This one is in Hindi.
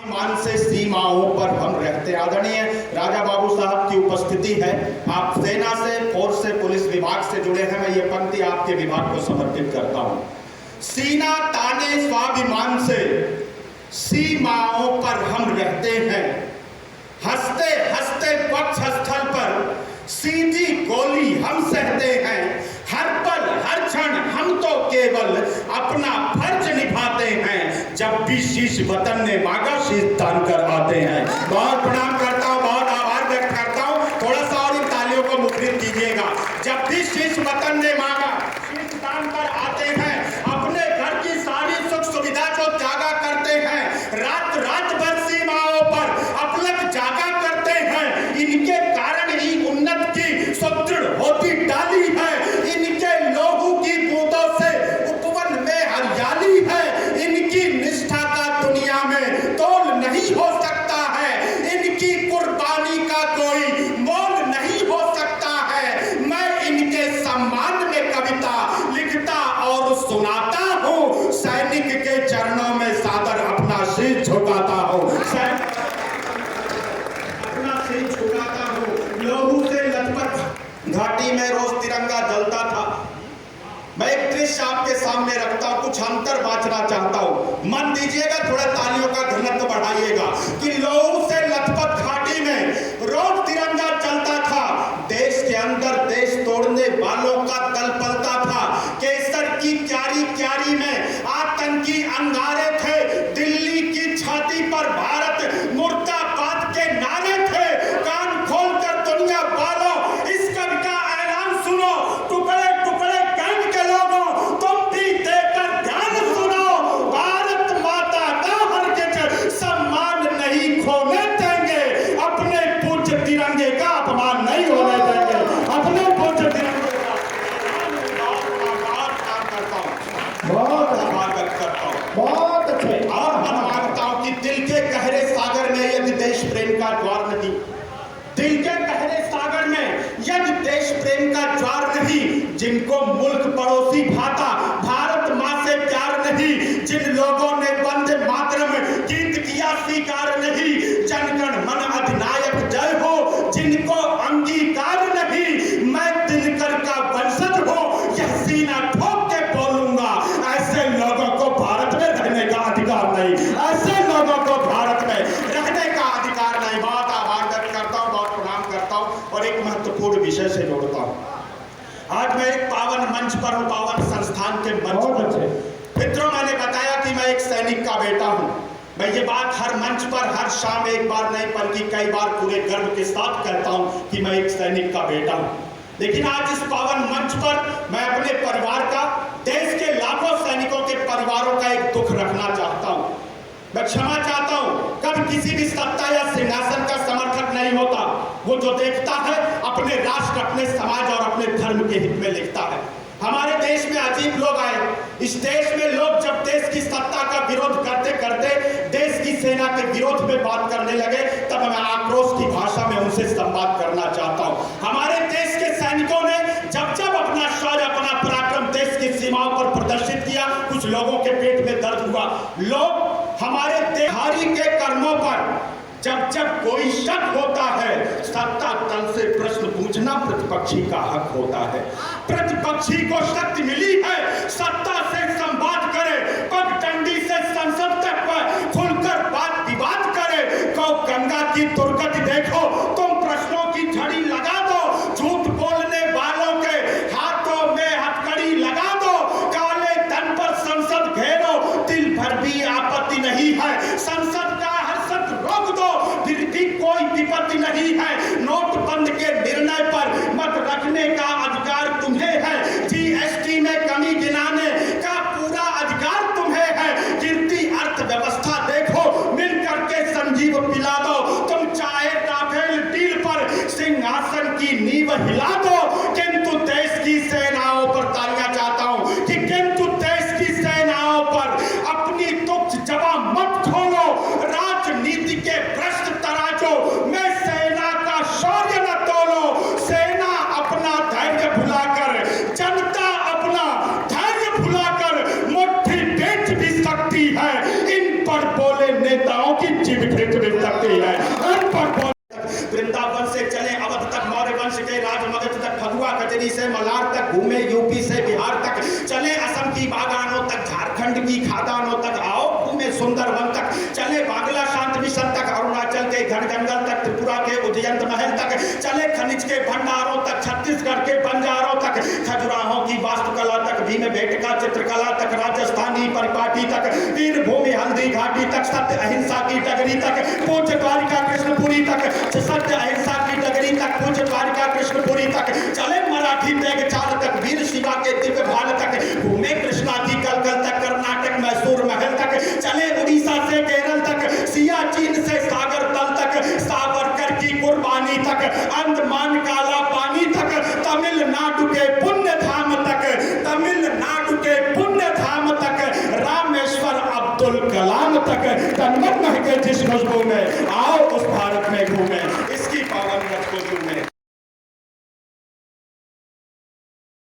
मान से सीमाओं पर हम रहते। आदरणीय राजा बाबू साहब की उपस्थिति है। आप सेना से, फोर्स से, पुलिस विभाग से जुड़े हैं। मैं ये पंक्ति आपके विभाग को समर्पित करता हूं। सीना ताने स्वाभिमान से सीमाओं पर हम रहते हैं। हंसते हंसते पक्ष स्थल पर सीधी गोली हम सहते हैं। हर पल हर क्षण हम तो केवल अपना फर्ज निभाते हैं। जब भी शीश वतन ने मांगा शीश दान कर आते हैं। बहुत प्रणाम करता हूँ, बहुत आभार व्यक्त करता हूँ। थोड़ा सा और इन तालियों को मुखरित कीजिएगा। जब भी शीश वतन ने मांगा शीश दान कर आते हैं। अपने घर की सारी सुख सुविधा को त्यागा करते हैं। रात रात भर सीमाओं पर अपलक जागा करते हैं। इनके कारण ही उन्नत की सुदृढ़ होती डाली है। इनके लोगों की बूंदों से उपवन में हरियाली है। इनकी निष्ठा का दुनिया में तोल नहीं हो सकता है। इनकी कुर्बानी का कोई मोल नहीं हो सकता है। मैं इनके सम्मान में कविता लिखता और सुनाता हूँ। सैनिक के चरणों में सादर अपना शीश झुकाता हूँ। अपना शीश झुकाता हूँ। लोगों से लथपथ घाटी में रोज तिरंगा जलता था। मैं एक दृश्य आपके सामने रखता हूं, कुछ अंतर बांचना चाहता हूं। मन दीजिएगा, थोड़ा तालियों का घनत्व बढ़ाइएगा। कि लोगों से लथपथ घाटी में रोज तिरंगा चलता था। देश के अंदर देश तोड़ने वालों का दल पलता था। केसर की क्यारी क्यारी में आतंकी अंगारे थे। दिल्ली की छाती पर भारत मुर्दाबाद के नारे थे। कान खोलकर दुनिया वालों इस कवि का ऐलान सुनो। टुकड़े टुकड़े गैंग के लोगों तुम भी देकर ध्यान सुनो। भारत माता का हरगिज़ सम्मान नहीं खोने देंगे। अपने पूज्य तिरंगे का अपमान नहीं होने देंगे। अपने पूज्य तिरंगे का बहुत आभार व्यक्त करता हूँ। बहुत अच्छे। और मैं मांगता हूँ कि दिल के गहरे सागर में यदि देश प्रेम का ज्वार नहीं, दिल के गहरे सागर में यदि देश प्रेम का ज्वार नहीं, जिनको मुल्क पड़ोसी भाता, भारत माँ से प्यार नहीं, जिन लोगों ने वंदे मातरम गीत किया स्वीकार नहीं, जनगण मन अधिनायक जय हो जिनको अंगीकार नहीं, मैं दिनकर का वंशज हूँ यह सीना ठोक के बोलूंगा। ऐसे लोगों को भारत में रहने का अधिकार नहीं। ऐसे लोगों को भारत में रहने का अधिकार नहीं। बहुत आभार व्यक्त करता हूँ, बहुत प्रणाम करता हूँ और एक महत्वपूर्ण विषय से जोड़ता हूँ। आज मैं एक पावन मंच पर हूँ, पावन संस्थान के मंच पर। मित्रों, मैंने बताया कि मैं एक सैनिक का बेटा हूँ। मैं ये बात हर मंच पर हर शाम एक बार नहीं बल्कि कई बार पूरे गर्व के साथ कहता हूँ कि मैं एक सैनिक का बेटा हूँ। लेकिन आज इस पावन मंच पर मैं अपने परिवार का, देश के लाखों सैनिकों के परिवारों का एक दुख रखना चाहता हूँ। मैं क्षमा चाहता हूँ। कभी किसी भी सत्ता या सिंहासन का समर्थक नहीं होता। वो जो देखता है अपने राष्ट्र, अपने समाज और अपने धर्म के हित में लिखता है। हमारे देश में अजीब लोग आए। इस देश में लोग जब देश की सत्ता का विरोध करते करते देश की सेना के विरोध में बात करने लगे, तब मैं आक्रोश की भाषा में उनसे संवाद करना चाहता हूँ। हमारे देश के सैनिकों ने जब जब अपना शौर्य, अपना पराक्रम देश की सीमाओं पर प्रदर्शित किया, कुछ लोगों के पेट में दर्द हुआ। लोग हमारे देहारी के कर्मों पर जब जब कोई शक होता है, सत्ता तल से प्रश्न पूछना प्रतिपक्षी का हक होता है। प्रतिपक्षी को शक्ति मिली है सत्ता से संवाद करे, पगडंडी से संसद तक पर खुलकर बात विवाद करे। कौ गंगा की दुर्गति देखो, तुम प्रश्नों की झड़ी लगा दो। झूठ बोलने वालों के हाथों में हथकड़ी लगा दो। काले धन पर संसद घेरो, दिल भर भी आपत्ति नहीं है। संसद का हर्षद रोक दो, फिर भी कोई विपत्ति नहीं है। नोटबंद के निर्णय पर मत रखने का अधिकार तुम्हें है। जीएसटी में कमी गिनाने का पूरा अधिकार तुम्हें है। गिरती अर्थव्यवस्था देखो, मिलकर के संजीव पिला दो। तुम चाहे राफेल डील पर सिंहासन की नींव हिला दो। किंतु देश की सेनाओं पर तालियां चाहता हूं कि किंतु देश की सेनाओं पर अपनी तुच्छ जबान मत खोलो। राजनीति के भ्रष्ट तराजू में सेना का शौर्य न तोलो। सेना अपना धैर्य भुलाकर, जनता अपना धैर्य भुलाकर मुट्ठी पेट भी बसेरी से मलार तक घूमे, यूपी से बिहार तक, चले असम की बागानों तक, झारखंड की खादानों तक, आओ घूमे सुंदरवन तक, चले बागला शांत मिशन तक, अरुणाचल के घन जंगल तक, त्रिपुरा के उदयंत महल तक, चले खनिज के भंडारों तक, छत्तीसगढ़ के बंजारों तक, खजुराहों की वास्तुकला तक, भीम बेटका चित्रकला तक, राजस्थानी परिपाटी तक, वीर भूमि हल्दी घाटी तक, सत्य अहिंसा की डगरी तक, पूज्य द्वारिका कृष्णपुरी तक, सत्य अहिंसा की डगरी तक, पूज्य द्वारिका कृष्णपुरी तक, चले मराठी तेगचाल तक, वीर शिवा के दिव्य भाल तक, घूमे कृष्णा की कलकल तक, कर्नाटक मैसूर महल तक, चले उड़ीसा से केरल तक, सियाचिन से सागर तल तक, सावरकर की कुर्बानी तक, अंडमान काला पानी तक, तमिलनाडु के पुण्य धाम तक, तमिलनाडु के पुण्य धाम तक, रामेश्वर अब्दुल कलाम तक, तन्मय के जिस खुशबू में आओ उस भारत में घूमे। इस